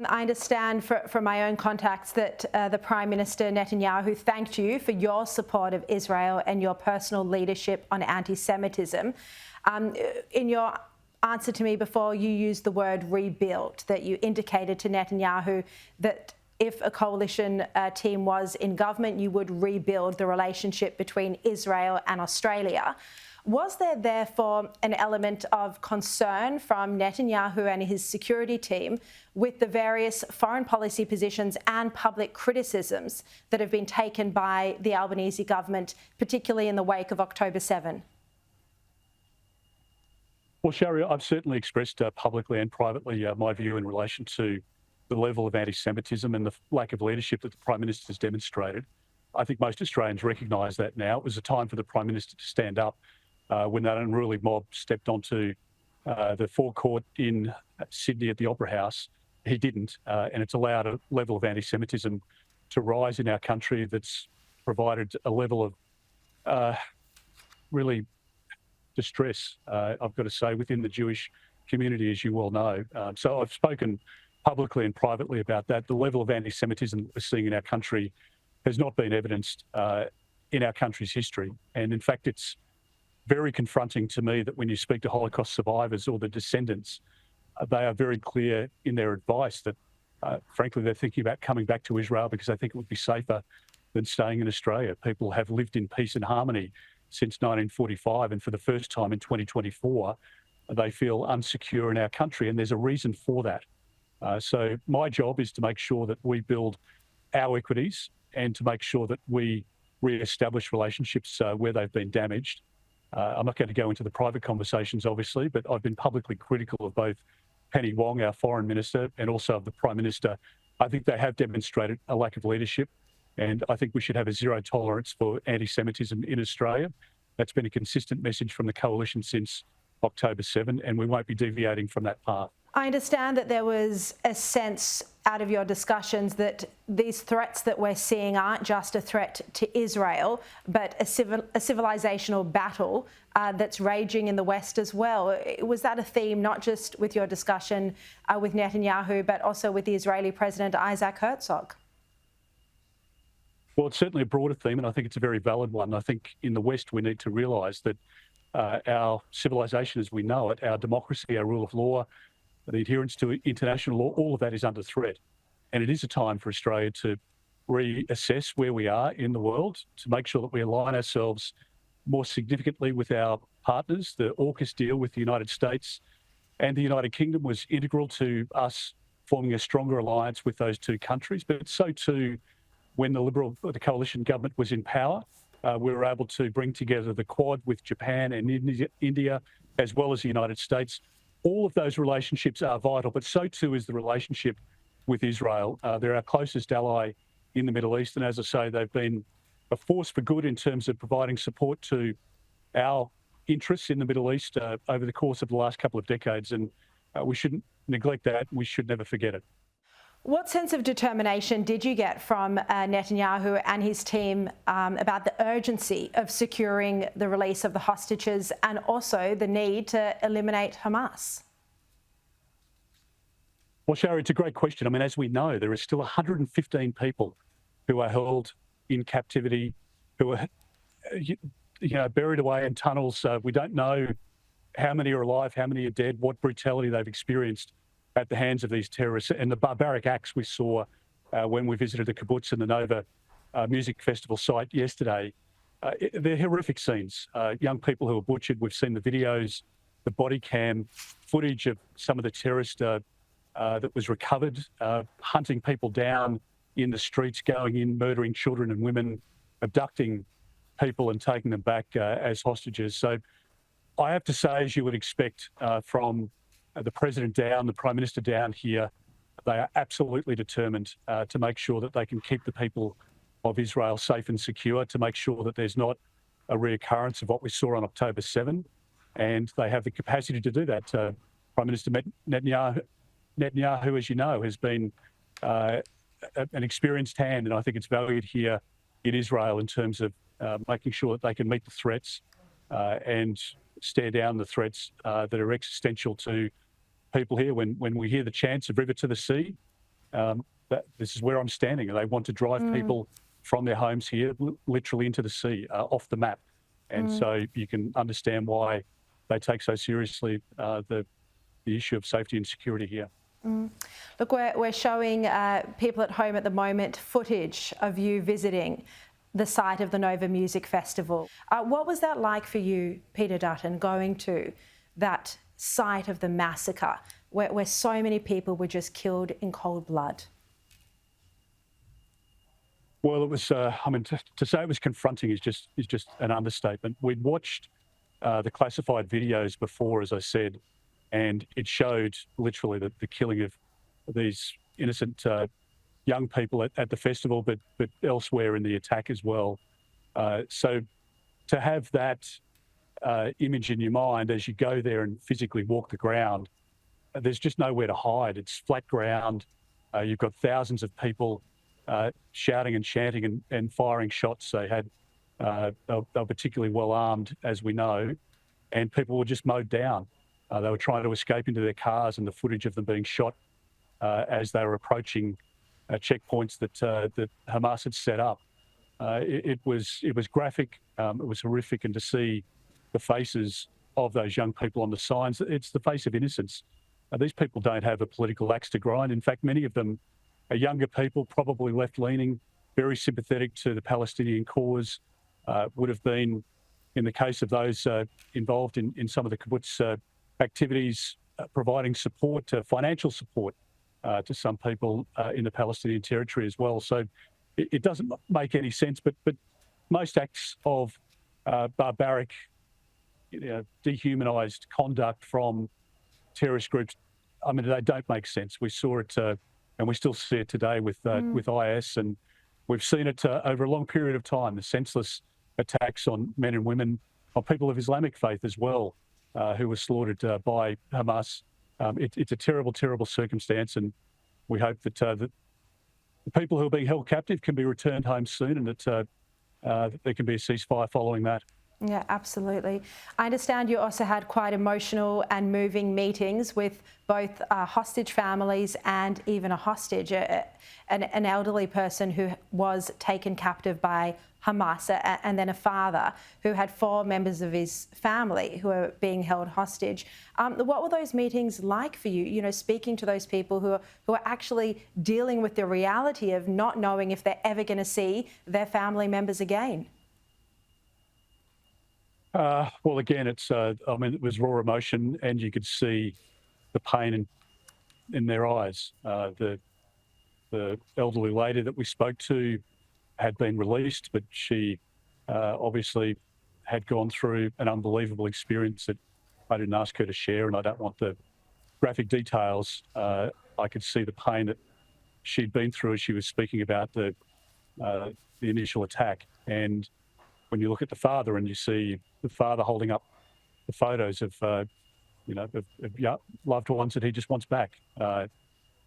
I understand from my own contacts that the Prime Minister Netanyahu thanked you for your support of Israel and your personal leadership on anti-Semitism. In your answer to me before, you used the word rebuild, that you indicated to Netanyahu that if a coalition team was in government, you would rebuild the relationship between Israel and Australia. Was there therefore an element of concern from Netanyahu and his security team with the various foreign policy positions and public criticisms that have been taken by the Albanese government, particularly in the wake of October 7? Well, Sharri, I've certainly expressed publicly and privately my view in relation to the level of anti-Semitism and the lack of leadership that the Prime Minister has demonstrated. I think most Australians recognise that now. It was a time for the Prime Minister to stand up when that unruly mob stepped onto the forecourt in Sydney at the Opera House. He didn't, and it's allowed a level of anti-Semitism to rise in our country that's provided a level of really distress, I've got to say, within the Jewish community, as you well know. So I've spoken publicly and privately about that. The level of anti-Semitism that we're seeing in our country has not been evidenced in our country's history. And in fact, it's very confronting to me that when you speak to Holocaust survivors or the descendants, they are very clear in their advice that, frankly, they're thinking about coming back to Israel because they think it would be safer than staying in Australia. People have lived in peace and harmony since 1945, and for the first time in 2024, they feel unsecure in our country, and there's a reason for that. So my job is to make sure that we build our equities and to make sure that we re-establish relationships where they've been damaged. I'm not going to go into the private conversations, obviously, but I've been publicly critical of both Penny Wong, our Foreign Minister, and also of the Prime Minister. I think they have demonstrated a lack of leadership, and I think we should have a zero tolerance for anti-Semitism in Australia. That's been a consistent message from the coalition since October 7, and we won't be deviating from that path. I understand that there was a sense out of your discussions that these threats that we're seeing aren't just a threat to Israel, but a civilizational battle that's raging in the West as well. Was that a theme, not just with your discussion with Netanyahu, but also with the Israeli President Isaac Herzog? Well, it's certainly a broader theme, and I think it's a very valid one. I think in the West we need to realise that our civilization as we know it, our democracy, our rule of law, the adherence to international law, all of that is under threat. And it is a time for Australia to reassess where we are in the world, to make sure that we align ourselves more significantly with our partners. The AUKUS deal with the United States and the United Kingdom was integral to us forming a stronger alliance with those two countries, but so too when the coalition government was in power, we were able to bring together the Quad with Japan and India, as well as the United States. All of those relationships are vital, but so too is the relationship with Israel. They're our closest ally in the Middle East, and as I say, they've been a force for good in terms of providing support to our interests in the Middle East over the course of the last couple of decades, and we shouldn't neglect that. We should never forget it. What sense of determination did you get from Netanyahu and his team about the urgency of securing the release of the hostages and also the need to eliminate Hamas? Well, Sharri, it's a great question. I mean, as we know, there are still 115 people who are held in captivity, who are buried away in tunnels. We don't know how many are alive, how many are dead, what brutality they've experienced at the hands of these terrorists, and the barbaric acts we saw when we visited the kibbutz and the Nova Music Festival site yesterday. They're horrific scenes. Young people who are butchered. We've seen the videos, the body cam footage of some of the terrorists that was recovered, hunting people down in the streets, going in, murdering children and women, abducting people and taking them back as hostages. So I have to say, as you would expect from the President down, the Prime Minister down here, they are absolutely determined to make sure that they can keep the people of Israel safe and secure, to make sure that there's not a reoccurrence of what we saw on October 7. And they have the capacity to do that. Prime Minister Netanyahu, as you know, has been an experienced hand, and I think it's valued here in Israel in terms of making sure that they can meet the threats and stare down the threats that are existential to people here. When we hear the chants of river to the sea, that this is where I'm standing, and they want to drive people from their homes here literally into the sea, off the map. And so you can understand why they take so seriously the issue of safety and security here. Look, we're showing people at home at the moment footage of you visiting the site of the Nova Music Festival. What was that like for you, Peter Dutton, going to that site of the massacre where so many people were just killed in cold blood? Well, it was, to say it was confronting is just an understatement. We'd watched the classified videos before, as I said, and it showed literally the killing of these innocent young people at the festival, but elsewhere in the attack as well. So to have that image in your mind as you go there and physically walk the ground, there's just nowhere to hide. It's flat ground. You've got thousands of people shouting and chanting and firing shots. They were particularly well armed, as we know, and people were just mowed down. They were trying to escape into their cars, and the footage of them being shot as they were approaching checkpoints that Hamas had set up. It was graphic. It was horrific, and to see the faces of those young people on the signs, it's the face of innocence. These people don't have a political axe to grind. In fact, many of them are younger people, probably left-leaning, very sympathetic to the Palestinian cause, would have been, in the case of those involved in some of the kibbutz activities, providing support, financial support to some people in the Palestinian territory as well. So it doesn't make any sense, but most acts of barbaric, dehumanised conduct from terrorist groups, they don't make sense. We saw it, and we still see it today with IS, and we've seen it over a long period of time, the senseless attacks on men and women, on people of Islamic faith as well, who were slaughtered by Hamas. It's a terrible, terrible circumstance, and we hope that the people who are being held captive can be returned home soon, and that there can be a ceasefire following that. Yeah, absolutely. I understand you also had quite emotional and moving meetings with both hostage families and even a hostage, an elderly person who was taken captive by Hamas, and then a father who had 4 members of his family who were being held hostage. What were those meetings like for you? Speaking to those people who are actually dealing with the reality of not knowing if they're ever going to see their family members again. Well, again, it was raw emotion, and you could see the pain in their eyes. The elderly lady that we spoke to had been released, but she obviously had gone through an unbelievable experience that I didn't ask her to share, and I don't want the graphic details. I could see the pain that she'd been through as she was speaking about the initial attack. And when you look at the father and you see the father holding up the photos of loved ones that he just wants back.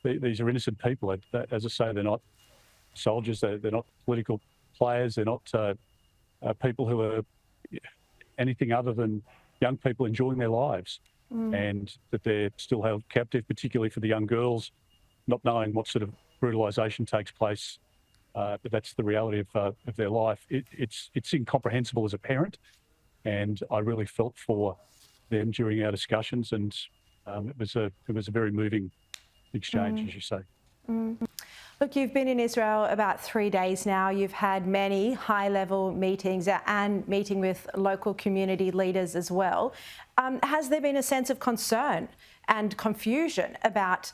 These are innocent people. As I say, they're not soldiers. They're not political players. They're not people who are anything other than young people enjoying their lives, and that they're still held captive, particularly for the young girls, not knowing what sort of brutalisation takes place. But that's the reality of their life. It's incomprehensible as a parent, and I really felt for them during our discussions, and it was a very moving exchange, as you say. Look, you've been in Israel about 3 days now. You've had many high-level meetings and meeting with local community leaders as well. Has there been a sense of concern and confusion about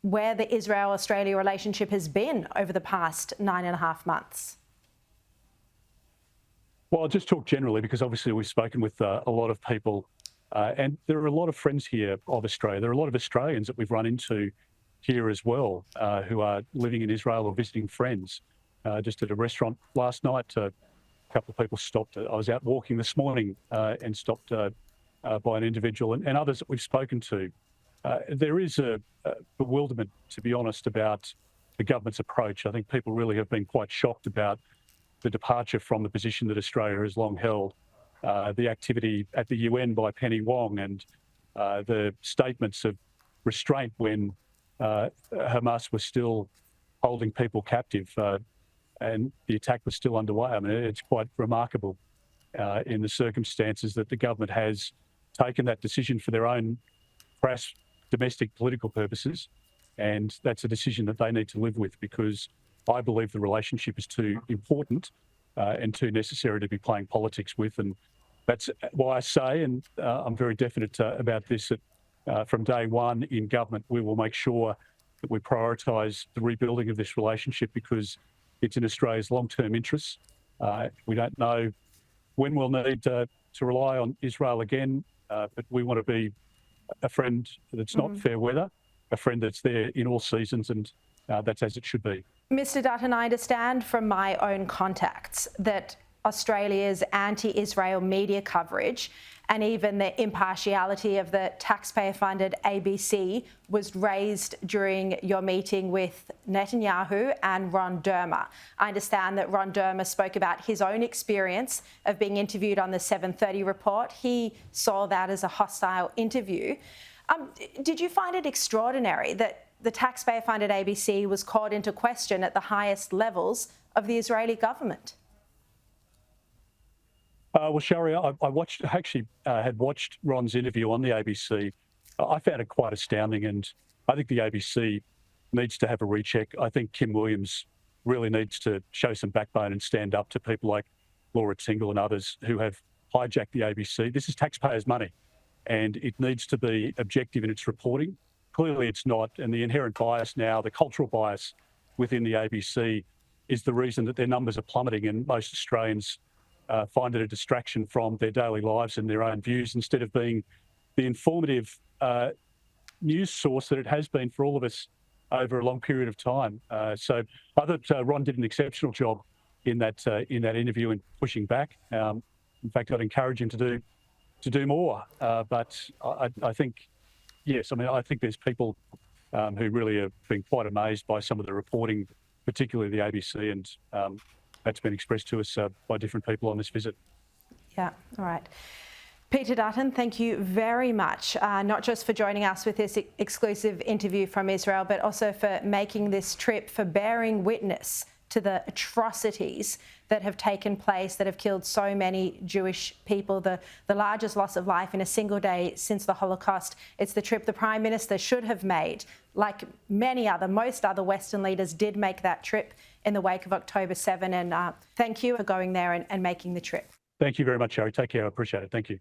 where the Israel-Australia relationship has been over the past 9.5 months? Well, I'll just talk generally, because obviously we've spoken with a lot of people, and there are a lot of friends here of Australia. There are a lot of Australians that we've run into here as well, who are living in Israel or visiting friends. Just at a restaurant last night, a couple of people stopped. I was out walking this morning and stopped by an individual, and others that we've spoken to. There is a bewilderment, to be honest, about the government's approach. I think people really have been quite shocked about the departure from the position that Australia has long held, the activity at the UN by Penny Wong, and the statements of restraint when Hamas was still holding people captive and the attack was still underway. I mean, it's quite remarkable in the circumstances that the government has taken that decision for their own crass domestic political purposes. And that's a decision that they need to live with, because I believe the relationship is too important and too necessary to be playing politics with. And that's why I say, and I'm very definite about this, that from day one in government, we will make sure that we prioritise the rebuilding of this relationship, because it's in Australia's long-term interests. We don't know when we'll need to rely on Israel again, but we want to be a friend that's not fair weather, a friend that's there in all seasons, and that's as it should be. Mr. Dutton, I understand from my own contacts that Australia's anti-Israel media coverage and even the impartiality of the taxpayer-funded ABC was raised during your meeting with Netanyahu and Ron Dermer. I understand that Ron Dermer spoke about his own experience of being interviewed on the 7:30 report. He saw that as a hostile interview. Did you find it extraordinary that the taxpayer-funded ABC was called into question at the highest levels of the Israeli government? Well, Sharri, I had watched Ron's interview on the ABC. I found it quite astounding, and I think the ABC needs to have a recheck. I think Kim Williams really needs to show some backbone and stand up to people like Laura Tingle and others who have hijacked the ABC. This is taxpayers' money, and it needs to be objective in its reporting. Clearly it's not, and the inherent bias now, the cultural bias within the ABC, is the reason that their numbers are plummeting, and most Australians find it a distraction from their daily lives and their own views, instead of being the informative news source that it has been for all of us over a long period of time. So I thought Ron did an exceptional job in that interview and pushing back. In fact, I'd encourage him to do more. But I think, yes, I mean, I think there's people who really have been quite amazed by some of the reporting, particularly the ABC, and that's been expressed to us by different people on this visit. Yeah, all right. Peter Dutton, thank you very much, not just for joining us with this exclusive interview from Israel, but also for making this trip, for bearing witness to the atrocities that have taken place, that have killed so many Jewish people, the largest loss of life in a single day since the Holocaust. It's the trip the Prime Minister should have made, like most other Western leaders did make that trip in the wake of October 7. And thank you for going there and making the trip. Thank you very much, Sharri. Take care. I appreciate it. Thank you.